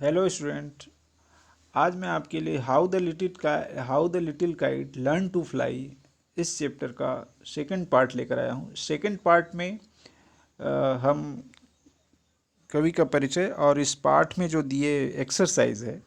Hello student. आज मैं आपके लिए how the little kite learned to fly इस चैप्टर का सेकंड पार्ट लेकर आया हूँ। सेकंड पार्ट में हम कवि का परिचय और इस पार्ट में जो दिए एक्सरसाइज है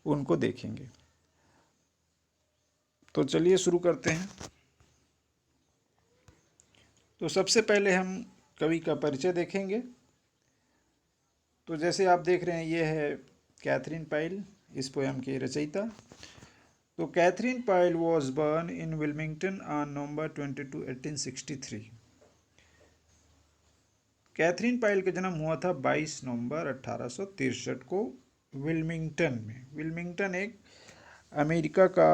उनको देखेंगे। तो चलिए शुरू करते हैं। तो सबसे पहले हम कवि का परिचय देखेंगे। तो जैसे आप देख रहे हैं, ये है कैथरीन पाइल, इस पोयम की रचयिता। तो Katharine Pyle was born in Wilmington on November 22, 1863। Katharine Pyle का जन्म हुआ था 22 नवंबर 1863 को विल्मिंगटन में। विल्मिंगटन एक अमेरिका का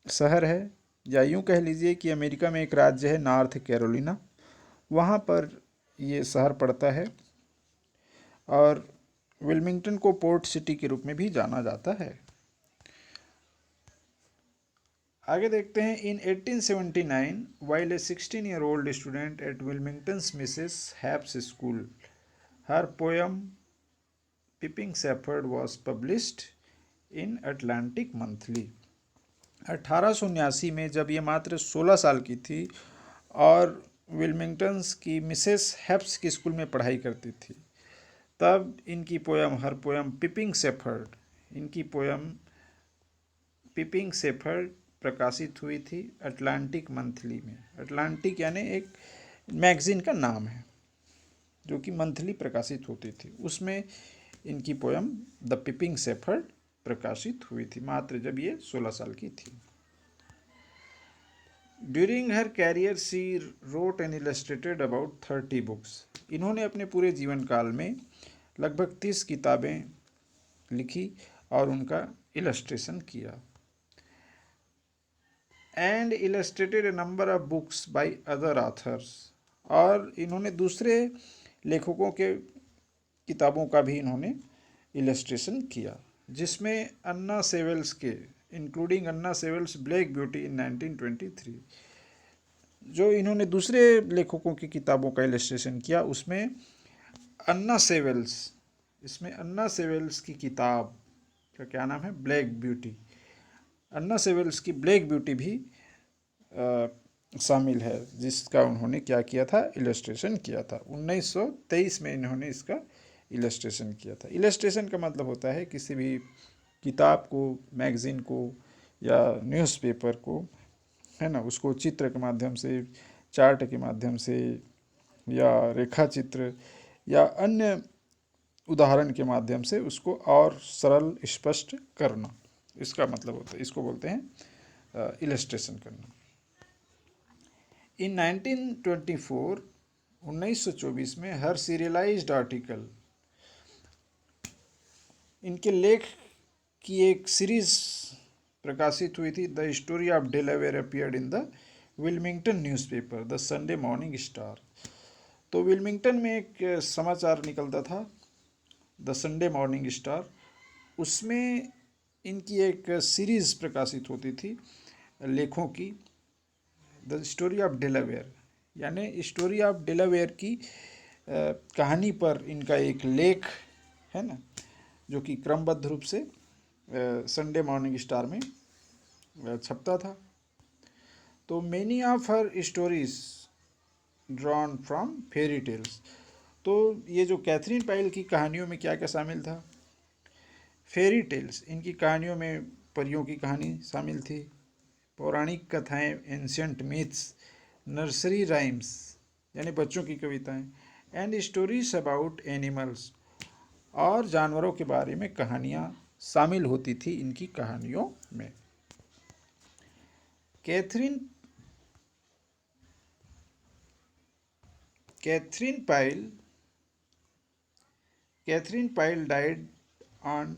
शहर है, या यूं कह लीजिए कि अमेरिका में एक राज्य है नॉर्थ कैरोलिना, वहाँ पर ये शहर पड़ता है। और विल्मिंगटन को पोर्ट सिटी के रूप में भी जाना जाता है। आगे देखते हैं। इन 1879 while a 16-year-old student at Wilmington's Mrs. Happ's School, her poem Peeping Shepherd was published in Atlantic Monthly। 1879 में जब ये मात्र 16 साल की थी और विल्मिंगटन्स की मिसेस हैप्स की स्कूल में पढ़ाई करती थी, तब इनकी पोयम पिपिंग शेफर्ड, इनकी पोयम पिपिंग शेफर्ड प्रकाशित हुई थी अटलांटिक मंथली में। अटलांटिक यानी एक मैगजीन का नाम है जो कि मंथली प्रकाशित होती थी, उसमें इनकी पोयम द पिपिंग शेफर्ड प्रकाशित हुई थी, मात्र जब ये 16 साल की थी। During her career she wrote and illustrated about 30 books. इन्होंने अपने पूरे जीवन काल में लगभग 30 किताबें लिखी और उनका इलस्ट्रेशन किया। And illustrated A number of books by other authors, और इन्होंने दूसरे लेखकों के किताबों का भी इन्होंने इलस्ट्रेशन किया, जिसमें अन्ना सेवेल्स के, including Anna Sewell's Black Beauty in 1923। जो इन्होंने दूसरे लेखकों की किताबों का इलस्ट्रेशन किया उसमें अन्ना सेवेल्स, इसमें अन्ना सेवेल्स की किताब का क्या नाम है, ब्लैक ब्यूटी। अन्ना सेवेल्स की ब्लैक ब्यूटी भी शामिल है, जिसका उन्होंने क्या किया था, इलस्ट्रेशन किया था। 1923 में इन्होंने इसका इलस्ट्रेशन किया था। इलस्ट्रेशन का मतलब होता है किसी भी किताब को, मैगजीन को या न्यूज़पेपर को, है ना, उसको चित्र के माध्यम से, चार्ट के माध्यम से या रेखा चित्र या अन्य उदाहरण के माध्यम से उसको और सरल स्पष्ट करना, इसका मतलब होता है, इसको बोलते हैं इलस्ट्रेशन करना। इन 1924, 1924 में हर सीरियलाइज्ड आर्टिकल, इनके लेख की एक सीरीज प्रकाशित हुई थी। The story of Delaware appeared in the Wilmington newspaper the Sunday morning star. तो विल्मिंगटन में एक समाचार निकलता था, द संडे मॉर्निंग स्टार, उसमें इनकी एक सीरीज प्रकाशित होती थी लेखों की, द स्टोरी ऑफ डेलावेयर, यानी स्टोरी ऑफ डेलावेयर की कहानी पर इनका एक लेख है ना, जो कि क्रमबद्ध रूप से संडे मॉर्निंग स्टार में छपता था। तो many of her stories drawn from fairy tales. तो ये जो कैथरीन पाइल की कहानियों में क्या क्या शामिल था, फेरी टेल्स, इनकी कहानियों में परियों की कहानी शामिल थी, पौराणिक कथाएं, एंशियंट मिथ्स, नर्सरी राइम्स यानी बच्चों की कविताएं, एंड स्टोरीज अबाउट एनिमल्स, और जानवरों के बारे में कहानियाँ शामिल होती थी इनकी कहानियों में। Katharine Pyle died on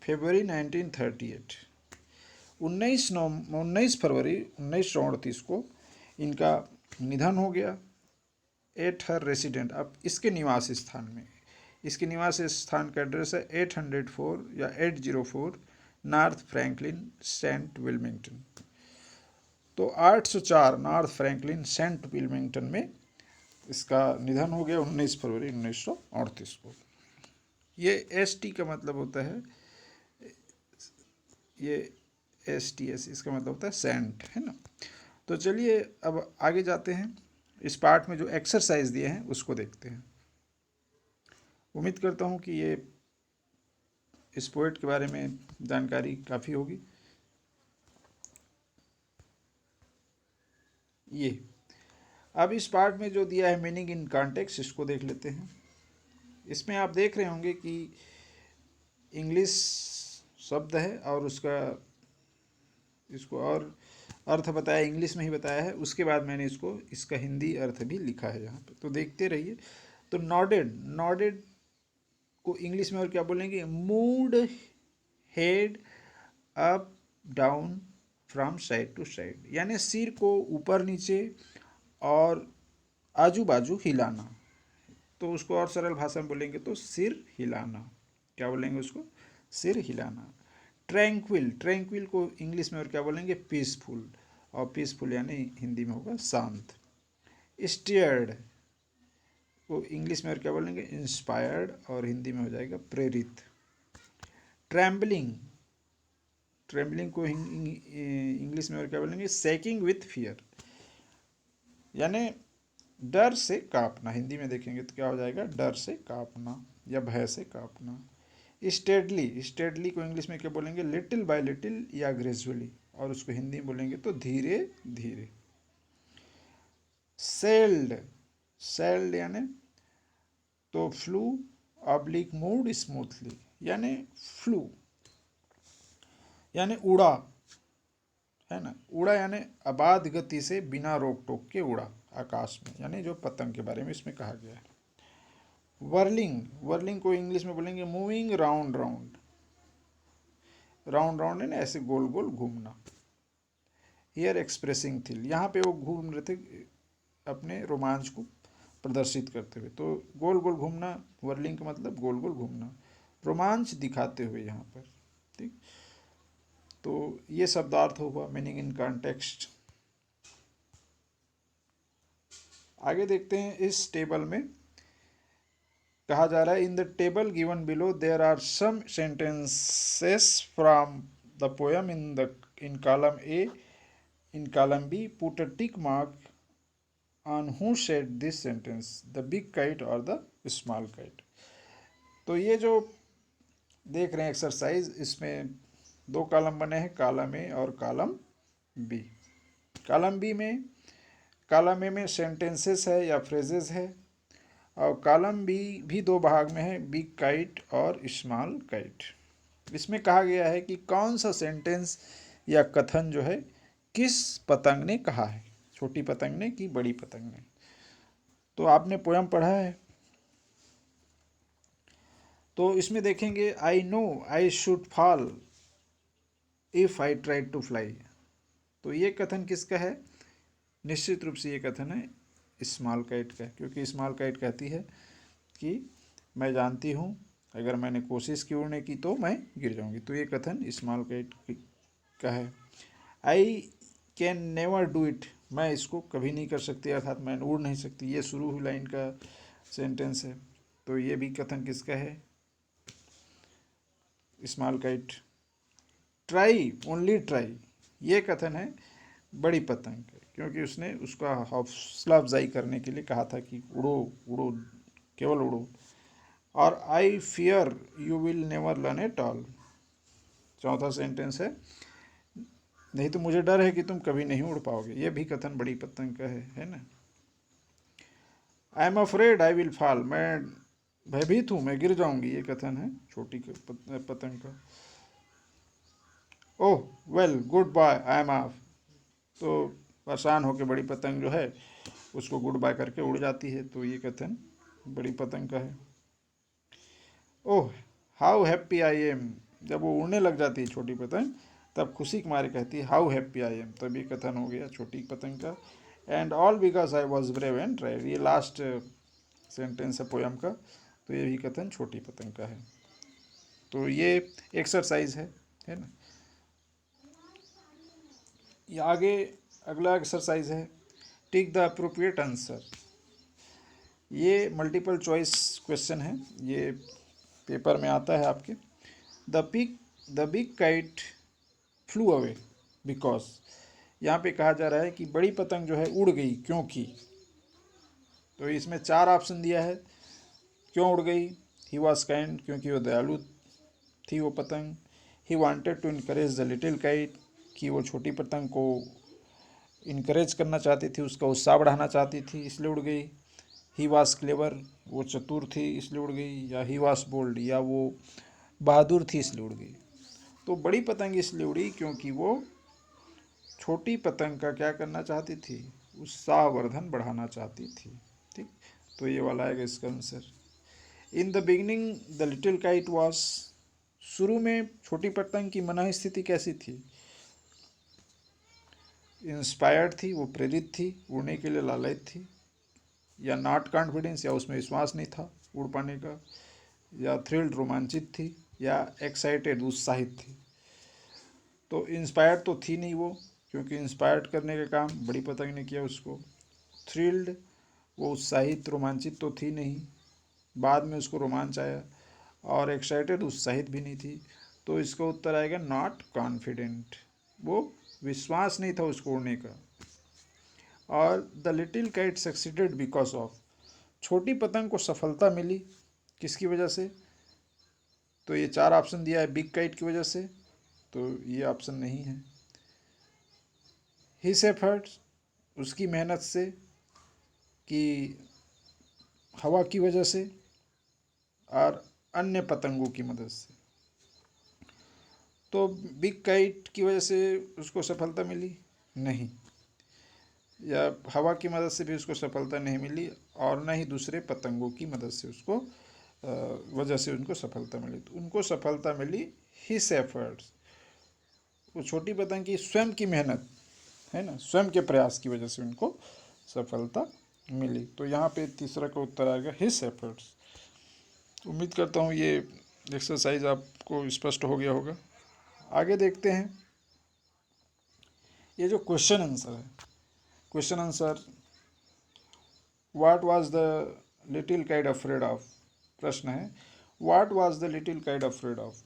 February 1938। 19 फरवरी 1938 को इनका निधन हो गया। एट हर रेसिडेंट, अब इसके निवास स्थान में, इसके निवास स्थान का एड्रेस है 804 या 804 नॉर्थ फ्रैंकलिन सेंट विल्मिंगटन। तो 804 नॉर्थ फ्रैंकलिन सेंट विल्मिंगटन में इसका निधन हो गया 19 फरवरी 1938 को। ये ST का मतलब होता है, ये STS इसका मतलब होता है सेंट, है ना। तो चलिए अब आगे जाते हैं, इस पार्ट में जो एक्सरसाइज दिए हैं उसको देखते हैं। उम्मीद करता हूँ कि ये इस पोएट के बारे में जानकारी काफ़ी होगी। ये अब इस पार्ट में जो दिया है मीनिंग इन कॉन्टेक्स्ट, इसको देख लेते हैं। इसमें आप देख रहे होंगे कि इंग्लिश शब्द है और उसका इसको और अर्थ बताया, इंग्लिश में ही बताया है। उसके बाद मैंने इसका हिंदी अर्थ भी लिखा है यहाँ पे, तो देखते रहिए। तो नॉडेड, नॉडेड को इंग्लिश में और क्या बोलेंगे? Move head up down from side to side, यानी सिर को ऊपर नीचे और आजू बाजू हिलाना। तो उसको और सरल भाषा में बोलेंगे तो सिर हिलाना। क्या बोलेंगे उसको? सिर हिलाना। ट्रैंक्विल, ट्रैंक्विल को इंग्लिश में और क्या बोलेंगे? पीसफुल, और पीसफुल यानी हिंदी में होगा शांत। स्टीयर्ड को इंग्लिश में और क्या बोलेंगे? इंस्पायर्ड, और हिंदी में हो जाएगा प्रेरित। ट्रैम्बलिंग, ट्रैम्बलिंग को इंग्लिश में और क्या बोलेंगे? शेकिंग विथ फियर, यानी डर से कांपना। हिंदी में देखेंगे तो क्या हो जाएगा? डर से कांपना या भय से कांपना। स्टेडली, स्टेडली को इंग्लिश में क्या बोलेंगे? लिटिल बाय लिटिल या ग्रेजुअली, और उसको हिंदी में बोलेंगे तो धीरे धीरे। सेल्ड, सेल्ड यानी तो फ्लू ऑब्लिक मूड स्मूथली, यानी फ्लू यानी उड़ा, है ना। उड़ा यानी अबाध गति से बिना रोक टोक के उड़ा आकाश में, यानी जो पतंग के बारे में इसमें कहा गया है। वर्लिंग, वर्लिंग को इंग्लिश में बोलेंगे moving round round, round round है ना, ऐसे गोल गोल घूमना। हियर एक्सप्रेसिंग थिल, यहाँ पे वो घूम रहे थे अपने रोमांच को प्रदर्शित करते हुए, तो गोल गोल घूमना, वर्लिंग का मतलब गोल गोल घूमना, रोमांच दिखाते हुए यहाँ पर। ठीक, तो ये शब्दार्थ हुआ मीनिंग इन कॉन्टेक्स्ट। आगे देखते हैं। इस टेबल में कहा जा रहा है, in the table given below there are some sentences from the poem in column A, in column B put a tick mark on who said this sentence, the big kite और the small kite. तो ये जो देख रहे हैं exercise, इसमें दो column बने हैं, कॉलम ए और कॉलम बी। कॉलम बी में, कॉलम ए में सेंटेंसेस है या फ्रेजेस है, और कॉलम बी भी दो भाग में है, बिग काइट और स्मॉल काइट। इसमें कहा गया है कि कौन सा सेंटेंस या कथन जो है किस पतंग ने कहा है, छोटी पतंग ने कि बड़ी पतंग ने। तो आपने पोयम पढ़ा है, तो इसमें देखेंगे, I know I should fall if I try to fly. तो ये कथन किसका है? निश्चित रूप से ये कथन है स्मॉल काइट का, क्योंकि स्मॉल काइट कहती है कि मैं जानती हूँ अगर मैंने कोशिश की उड़ने की तो मैं गिर जाऊंगी। तो ये कथन स्मॉल काइट का है। I can never do it, मैं इसको कभी नहीं कर सकती, अर्थात मैं उड़ नहीं सकती, ये शुरू हुई लाइन का सेंटेंस है। तो ये भी कथन किसका है? Small kite. Try, only try, ये कथन है बड़ी पतंग का, क्योंकि उसने उसका हौसला अफजाई करने के लिए कहा था कि उड़ो उड़ो, केवल उड़ो। और I fear you will never learn at all, चौथा सेंटेंस है, नहीं तो मुझे डर है कि तुम कभी नहीं उड़ पाओगे, ये भी कथन बड़ी पतंग का है ना। I am afraid I will fall, मैं भयभीत हूँ मैं गिर जाऊंगी, ये कथन है छोटी पतंग का। Oh well goodbye I am off, तो परेशान होकर बड़ी पतंग जो है उसको गुड बाय करके उड़ जाती है, तो ये कथन बड़ी पतंग का है। Oh how happy I am, जब वो उड़ने लग जाती है छोटी पतंग, तब खुशी के मारे कहती है हाउ हैप्पी आई एम, तब ये कथन हो गया छोटी पतंग का। And all because I was brave and tried, ये लास्ट सेंटेंस है पोयम का, तो ये भी कथन छोटी पतंग का है। तो ये एक्सरसाइज है ना। ये आगे अगला एक्सरसाइज है, टिक द अप्रोप्रिएट आंसर। ये मल्टीपल चॉइस क्वेश्चन है, ये पेपर में आता है आपके। The big kite flu away because, यहाँ पे कहा जा रहा है कि बड़ी पतंग जो है उड़ गई क्योंकि। तो इसमें 4 ऑप्शन दिया है क्यों उड़ गई। ही वॉज काइंड, क्योंकि वो दयालु थी वो पतंग। He wanted to encourage the little kite, कि वो छोटी पतंग को इनकरेज करना चाहती थी, उसका उत्साह बढ़ाना चाहती थी, इसलिए उड़ गई। ही वॉज क्लेवर, वो चतुर थी इसलिए उड़ गई। या ही वॉज बोल्ड, या वो बहादुर थी इसलिए उड़ गई। तो बड़ी पतंग इसलिए उड़ी क्योंकि वो छोटी पतंग का क्या करना चाहती थी, उत्साहवर्धन बढ़ाना चाहती थी। ठीक, तो ये वाला है इसका answer. In the beginning the little kite was, शुरू में छोटी पतंग की मन स्थिति कैसी थी। इंस्पायर्ड थी, वो प्रेरित थी, उड़ने के लिए लालयित थी। या नॉट कॉन्फिडेंस, या उसमें विश्वास नहीं था उड़ पाने का। या थ्रिल्ड, रोमांचित थी। या एक्साइटेड, उत्साहित थी। तो इंस्पायर्ड तो थी नहीं वो, क्योंकि इंस्पायर्ड करने का काम बड़ी पतंग ने किया उसको। थ्रिल्ड, वो उत्साहित रोमांचित तो थी नहीं, बाद में उसको रोमांच आया। और एक्साइटेड, उत्साहित भी नहीं थी। तो इसका उत्तर आएगा नॉट कॉन्फिडेंट, वो विश्वास नहीं था उसको उड़ने का। और the little kite succeeded because of, छोटी पतंग को सफलता मिली किसकी वजह से। तो ये 4 ऑप्शन दिया है बिग काइट की वजह से, तो ये ऑप्शन नहीं है। हिज एफर्ट्स, उसकी मेहनत से, कि हवा की वजह से और अन्य पतंगों की मदद से। तो बिग काइट की वजह से उसको सफलता मिली नहीं, या हवा की मदद से भी उसको सफलता नहीं मिली, और न ही दूसरे पतंगों की मदद से उसको वजह से उनको सफलता मिली। तो उनको सफलता मिली हिज एफर्ट्स, वो छोटी पतंग की स्वयं की मेहनत है ना, स्वयं के प्रयास की वजह से उनको सफलता मिली। तो यहाँ पे तीसरा का उत्तर आएगा हिज एफर्ट्स। उम्मीद करता हूँ ये एक्सरसाइज आपको स्पष्ट हो गया होगा। आगे देखते हैं, ये जो क्वेश्चन आंसर है, question answer, what was the little kite afraid of. प्रश्न है, what was the little kite afraid of,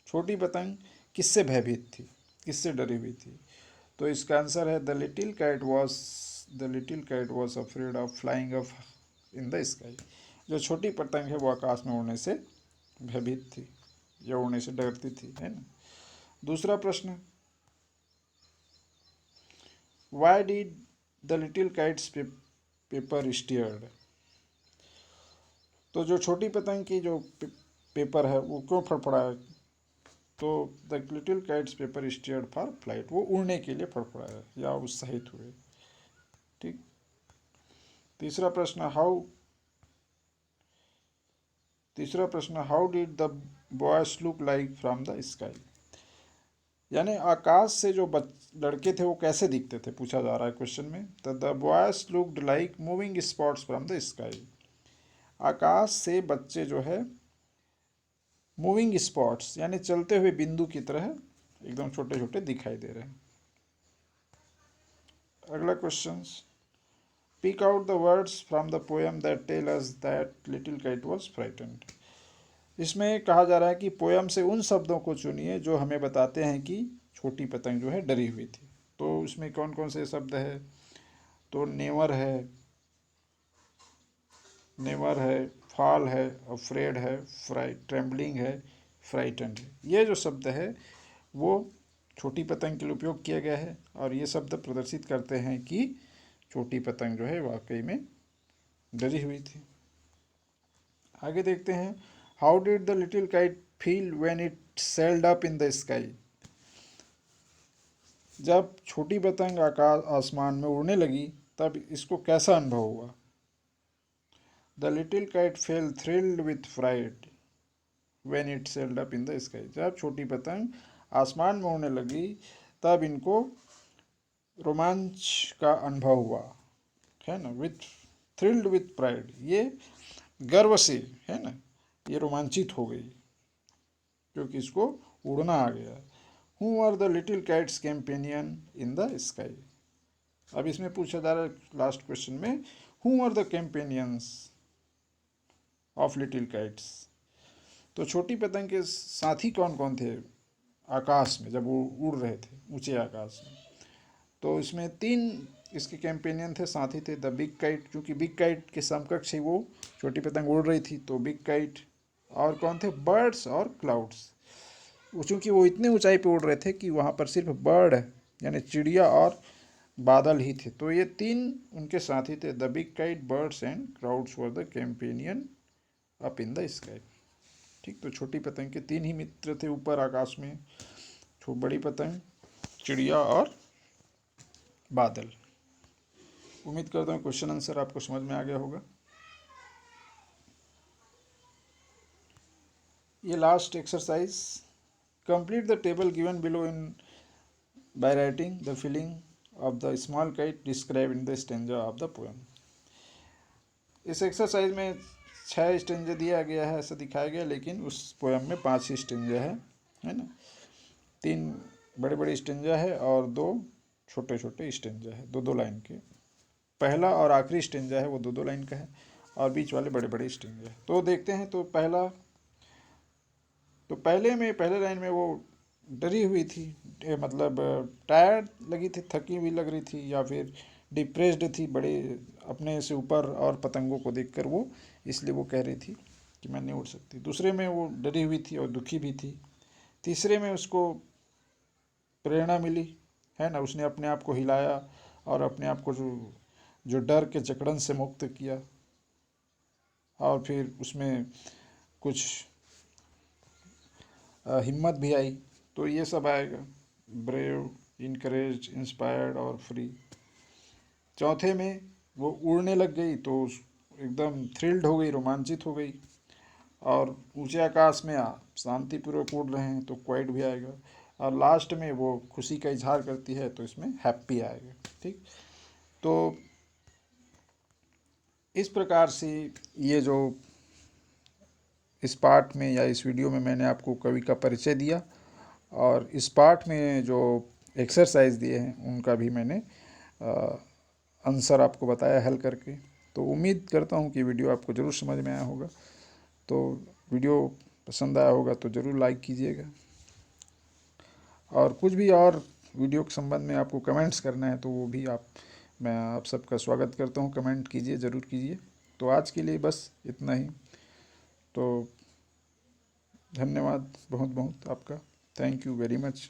छोटी पतंग किससे भयभीत थी, किससे डरी हुई थी। तो इसका आंसर है the little kite was afraid of flying up in the sky. जो छोटी पतंग है वो आकाश में उड़ने से भयभीत थी, या उड़ने से डरती थी, है ना। दूसरा प्रश्न, why did the little kites paper steered. तो जो छोटी पतंग की जो पेपर है वो क्यों फड़फड़ाया। तो the little kites paper steered for flight, वो उड़ने के लिए फड़फड़ाया या उत्साहित हुए। ठीक, तीसरा प्रश्न, how did the boys look like from the sky. यानी आकाश से जो लड़के थे वो कैसे दिखते थे, पूछा जा रहा है क्वेश्चन में। तो the boys looked like moving spots from the sky, आकाश से बच्चे जो है मूविंग स्पॉट्स यानी चलते हुए बिंदु की तरह एकदम छोटे छोटे दिखाई दे रहे हैं। अगला question, pick out the words from the poem that tell us that little kite was frightened. इसमें कहा जा रहा है कि पोएम से उन शब्दों को चुनिए जो हमें बताते हैं कि छोटी पतंग जो है डरी हुई थी। तो इसमें कौन कौन से शब्द है। तो नेवर है, फॉल है, अफ्रेड है, ट्रेम्बलिंग है, फ्राइटेंड है। ये जो शब्द है वो छोटी पतंग के लिए उपयोग किया गया है, और ये शब्द प्रदर्शित करते हैं कि छोटी पतंग जो है वाकई में डरी हुई थी। आगे देखते हैं, how did the little kite feel when it sailed up in the sky. जब छोटी पतंग आकाश आसमान में उड़ने लगी तब इसको कैसा अनुभव हुआ। The little kite felt thrilled with fright when it sailed up in the sky. जब छोटी पतंग आसमान में उड़ने लगी तब इनको रोमांच का अनुभव हुआ, है ना। विथ थ्रिल्ड विथ प्राइड, ये गर्व से, है ना, ये रोमांचित हो गई क्योंकि इसको उड़ना आ गया। Who are the little kites companion in the sky. अब इसमें पूछा जा रहा है लास्ट क्वेश्चन में, who are the companions of little kites. तो छोटी पतंग के साथी कौन कौन थे आकाश में जब वो उड़ रहे थे ऊंचे आकाश में? तो इसमें 3 इसके कैंपेनियन थे, साथी थे। द बिग काइट, क्योंकि बिग काइट के समकक्ष ही वो छोटी पतंग उड़ रही थी, तो बिग काइट। और कौन थे? बर्ड्स और क्लाउड्स। चूँकि वो इतने ऊंचाई पे उड़ रहे थे कि वहाँ पर सिर्फ बर्ड यानी चिड़िया और बादल ही थे। तो ये 3 उनके साथी थे। The big kite, birds and crowds were the companion up in the sky. ठीक, तो छोटी पतंग के 3 ही मित्र थे ऊपर आकाश में, बड़ी पतंग, चिड़िया और बादल। उम्मीद करता हूँ क्वेश्चन आंसर आपको समझ में आ गया होगा। ये last exercise, complete the table given below in by writing the feeling of the small kite describe in the stanza of the poem. इस एक्सरसाइज में 6 स्टेंजा दिया गया है, ऐसा दिखाया गया, लेकिन उस पोएम में 5 ही स्टेंजा है ना। 3 बड़े बड़े स्टेंजा है और 2 छोटे छोटे स्टेंजा है, 2-2 लाइन के। पहला और आखिरी स्टेंजा है वो 2-2 लाइन का है, और बीच वाले बड़े बड़े स्टेंजा है। तो देखते हैं। तो पहले लाइन में वो डरी हुई थी, मतलब टायर्ड लगी थी, थकी हुई लग रही थी, या फिर डिप्रेस्ड थी बड़े अपने से ऊपर और पतंगों को देखकर वो, इसलिए वो कह रही थी कि मैं नहीं उड़ सकती। दूसरे में वो डरी हुई थी और दुखी भी थी। तीसरे में उसको प्रेरणा मिली, है ना, उसने अपने आप को हिलाया और अपने आप को जो डर के जकड़न से मुक्त किया, और फिर उसमें कुछ हिम्मत भी आई। तो ये सब आएगा, ब्रेव, इनकरेज, इंस्पायर्ड और फ्री। चौथे में वो उड़ने लग गई तो एकदम थ्रिल्ड हो गई, रोमांचित हो गई, और ऊंचे आकाश में शांतिपूर्वक उड़ रहे हैं तो क्वाइट भी आएगा। और लास्ट में वो खुशी का इजहार करती है तो इसमें हैप्पी आएगा। ठीक, तो इस प्रकार से ये जो इस पार्ट में या इस वीडियो में मैंने आपको कवि का परिचय दिया, और इस पार्ट में जो एक्सरसाइज दिए हैं उनका भी मैंने आंसर आपको बताया हल करके। तो उम्मीद करता हूँ कि वीडियो आपको ज़रूर समझ में आया होगा। तो वीडियो पसंद आया होगा तो ज़रूर लाइक कीजिएगा, और कुछ भी और वीडियो के संबंध में आपको कमेंट्स करना है तो वो भी मैं आप सबका स्वागत करता हूँ। कमेंट कीजिए, ज़रूर कीजिए। तो आज के लिए बस इतना ही। तो धन्यवाद बहुत बहुत आपका। Thank you very much.